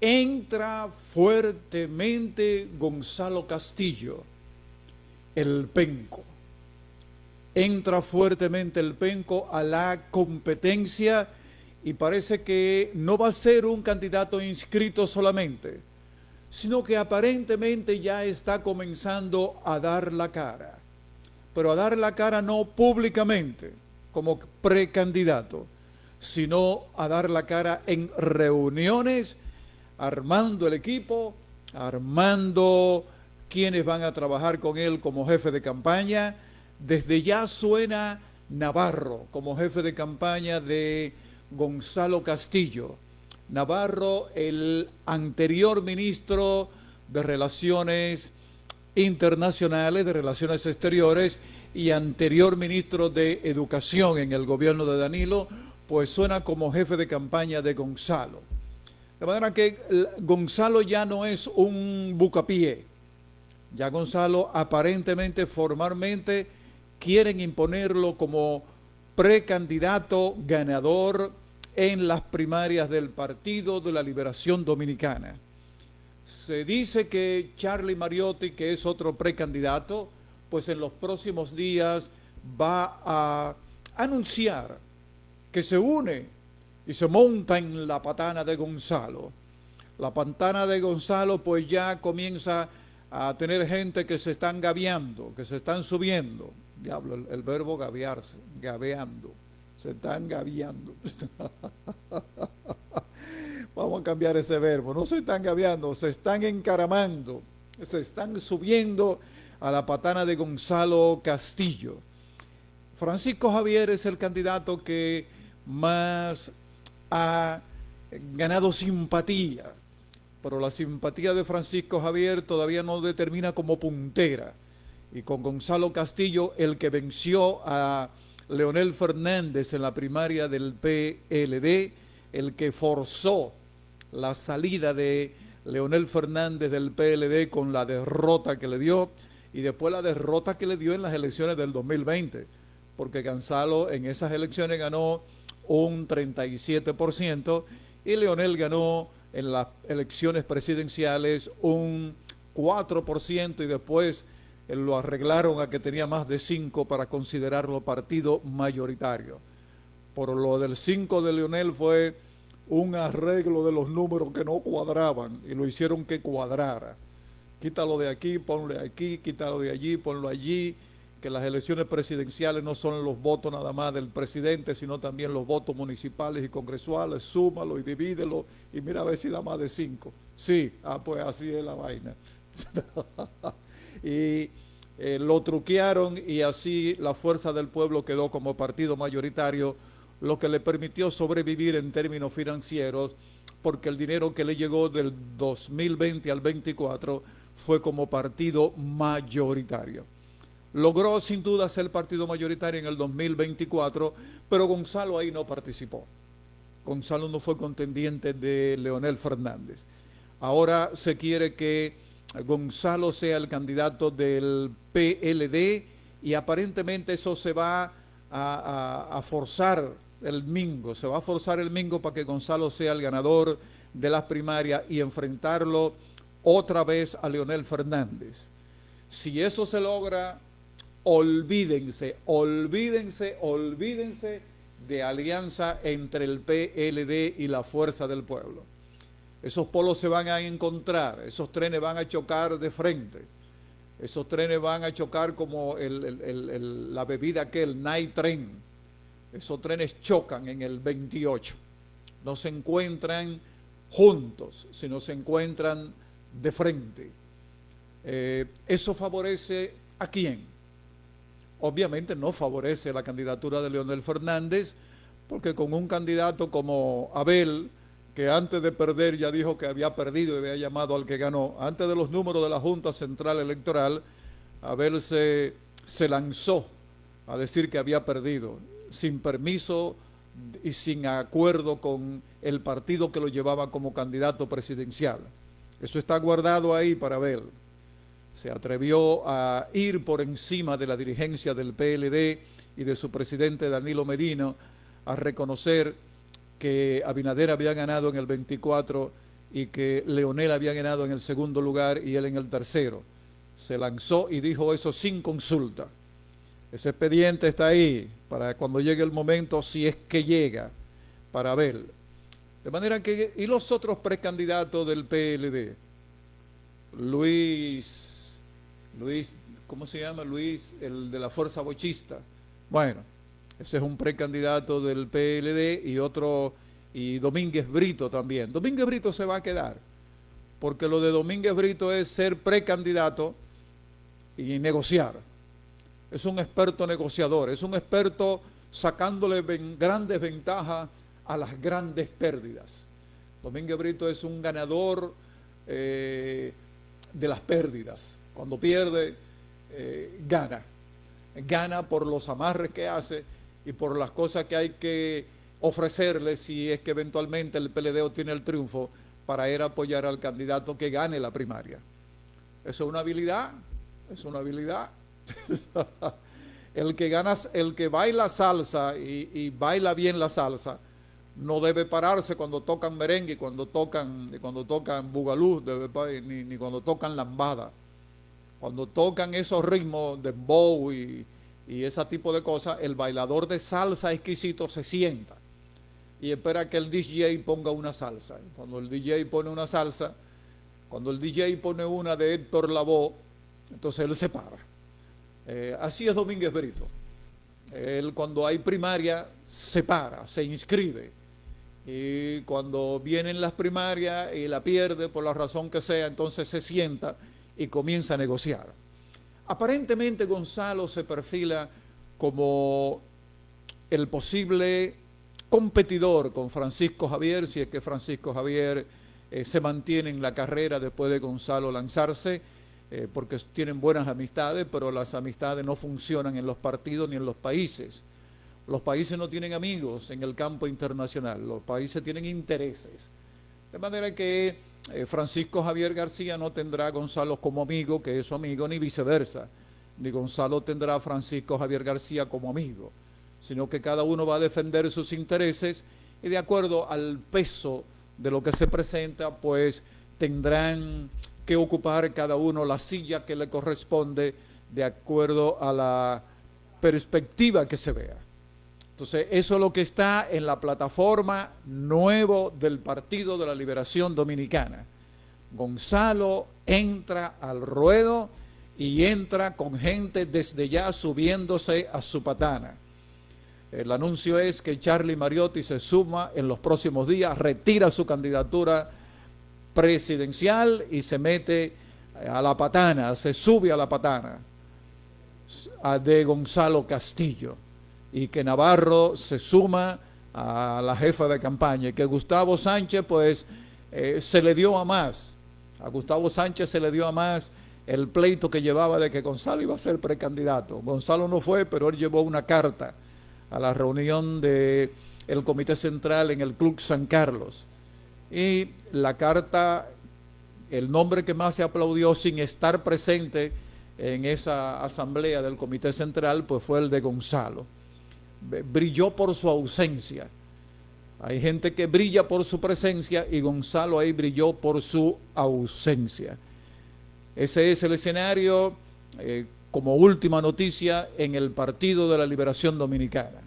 entra fuertemente Gonzalo Castillo, el penco. Entra fuertemente el penco a la competencia y parece que no va a ser un candidato inscrito solamente, sino que aparentemente ya está comenzando a dar la cara, pero a dar la cara no públicamente como precandidato, sino a dar la cara en reuniones, armando el equipo, armando quienes van a trabajar con él como jefe de campaña. Desde ya suena Navarro como jefe de campaña de Gonzalo Castillo. Navarro, el anterior ministro de Relaciones Internacionales, de Relaciones Exteriores, y anterior ministro de Educación en el gobierno de Danilo, pues suena como jefe de campaña de Gonzalo. De manera que Gonzalo ya no es un bucapié. Ya Gonzalo aparentemente, formalmente, quieren imponerlo como precandidato ganador en las primarias del Partido de la Liberación Dominicana. Se dice que Charlie Mariotti, que es otro precandidato, pues en los próximos días va a anunciar que se une y se monta en la patana de Gonzalo. La patana de Gonzalo pues ya comienza a tener gente que se están gaviando, que se están subiendo. Diablo, el verbo gaviarse, gaveando. Se están gaviando. Vamos a cambiar ese verbo. No se están gaviando, se están encaramando. Se están subiendo a la patana de Gonzalo Castillo. Francisco Javier es el candidato que más ha ganado simpatía, pero la simpatía de Francisco Javier todavía no determina como puntera. Y con Gonzalo Castillo, el que venció a Leonel Fernández en la primaria del PLD, el que forzó la salida de Leonel Fernández del PLD con la derrota que le dio, y después la derrota que le dio en las elecciones del 2020, porque Gonzalo en esas elecciones ganó un 37% y Leonel ganó en las elecciones presidenciales un 4% y después lo arreglaron a que tenía más de 5 para considerarlo partido mayoritario. Por lo del 5 de Leonel fue un arreglo de los números que no cuadraban y lo hicieron que cuadrara. Quítalo de aquí, ponlo aquí, quítalo de allí, ponlo allí, que las elecciones presidenciales no son los votos nada más del presidente, sino también los votos municipales y congresuales, súmalo y divídelo y mira a ver si da más de 5. Sí, pues así es la vaina. Y lo truquearon y así la Fuerza del Pueblo quedó como partido mayoritario, lo que le permitió sobrevivir en términos financieros, porque el dinero que le llegó del 2020 al 24 fue como partido mayoritario. Logró sin duda ser partido mayoritario en el 2024, pero Gonzalo ahí no participó. Gonzalo no fue contendiente de Leonel Fernández. Ahora se quiere que Gonzalo sea el candidato del PLD y aparentemente eso se va a forzar el mingo, se va a forzar el mingo para que Gonzalo sea el ganador de las primarias y enfrentarlo otra vez a Leonel Fernández. Si eso se logra, olvídense de alianza entre el PLD y la Fuerza del Pueblo. Esos polos se van a encontrar, esos trenes van a chocar de frente, esos trenes van a chocar como la bebida que el Night Train. Esos trenes chocan en el 28, no se encuentran juntos, sino se encuentran de frente. ¿Eso favorece a quién? Obviamente no favorece la candidatura de Leonel Fernández, porque con un candidato como Abel, que antes de perder ya dijo que había perdido y había llamado al que ganó, antes de los números de la Junta Central Electoral, Abel se lanzó a decir que había perdido, sin permiso y sin acuerdo con el partido que lo llevaba como candidato presidencial. Eso está guardado ahí para Abel. Se atrevió a ir por encima de la dirigencia del PLD y de su presidente Danilo Medina a reconocer que Abinader había ganado en el 24 y que Leonel había ganado en el segundo lugar y él en el tercero. Se lanzó y dijo eso sin consulta. Ese expediente está ahí para cuando llegue el momento, si es que llega, para ver. De manera que, ¿y los otros precandidatos del PLD? Luis, ¿cómo se llama? Luis, el de la Fuerza Bochista. Bueno, ese es un precandidato del PLD y otro, y Domínguez Brito también. Domínguez Brito se va a quedar, porque lo de Domínguez Brito es ser precandidato y negociar. Es un experto negociador, es un experto sacándole grandes ventajas a las grandes pérdidas. Domínguez Brito es un ganador de las pérdidas. Cuando pierde, gana. Gana por los amarres que hace y por las cosas que hay que ofrecerle si es que eventualmente el PLD obtiene el triunfo para ir a apoyar al candidato que gane la primaria. Eso es una habilidad, es una habilidad. El que baila salsa y baila bien la salsa no debe pararse cuando tocan merengue, cuando tocan bugalú, ni cuando tocan lambada. Cuando tocan esos ritmos de bow y ese tipo de cosas, el bailador de salsa exquisito se sienta y espera que el DJ ponga una salsa. Cuando el DJ pone una salsa, cuando el DJ pone una de Héctor Lavoe, entonces él se para. Así es Domínguez Brito. Él cuando hay primaria se para, se inscribe. Y cuando vienen las primarias y la pierde por la razón que sea, entonces se sienta y comienza a negociar. Aparentemente Gonzalo se perfila como el posible competidor con Francisco Javier, si es que Francisco Javier se mantiene en la carrera después de Gonzalo lanzarse, porque tienen buenas amistades, pero las amistades no funcionan en los partidos ni en los países. Los países no tienen amigos en el campo internacional, los países tienen intereses. De manera que Francisco Javier García no tendrá a Gonzalo como amigo, que es su amigo, ni viceversa. Ni Gonzalo tendrá a Francisco Javier García como amigo, sino que cada uno va a defender sus intereses y de acuerdo al peso de lo que se presenta, pues tendrán que ocupar cada uno la silla que le corresponde de acuerdo a la perspectiva que se vea. Entonces, eso es lo que está en la plataforma nuevo del Partido de la Liberación Dominicana. Gonzalo entra al ruedo y entra con gente desde ya subiéndose a su patana. El anuncio es que Charlie Mariotti se suma en los próximos días, retira su candidatura presidencial y se mete a la patana, se sube a la patana de Gonzalo Castillo, y que Navarro se suma a la jefa de campaña y que Gustavo Sánchez pues se le dio a más. A Gustavo Sánchez se le dio a más el pleito que llevaba de que Gonzalo iba a ser precandidato. Gonzalo no fue, pero él llevó una carta a la reunión del Comité Central en el Club San Carlos. Y la carta, el nombre que más se aplaudió sin estar presente en esa asamblea del Comité Central, pues fue el de Gonzalo. Brilló por su ausencia. Hay gente que brilla por su presencia y Gonzalo ahí brilló por su ausencia. Ese es el escenario como última noticia en el Partido de la Liberación Dominicana.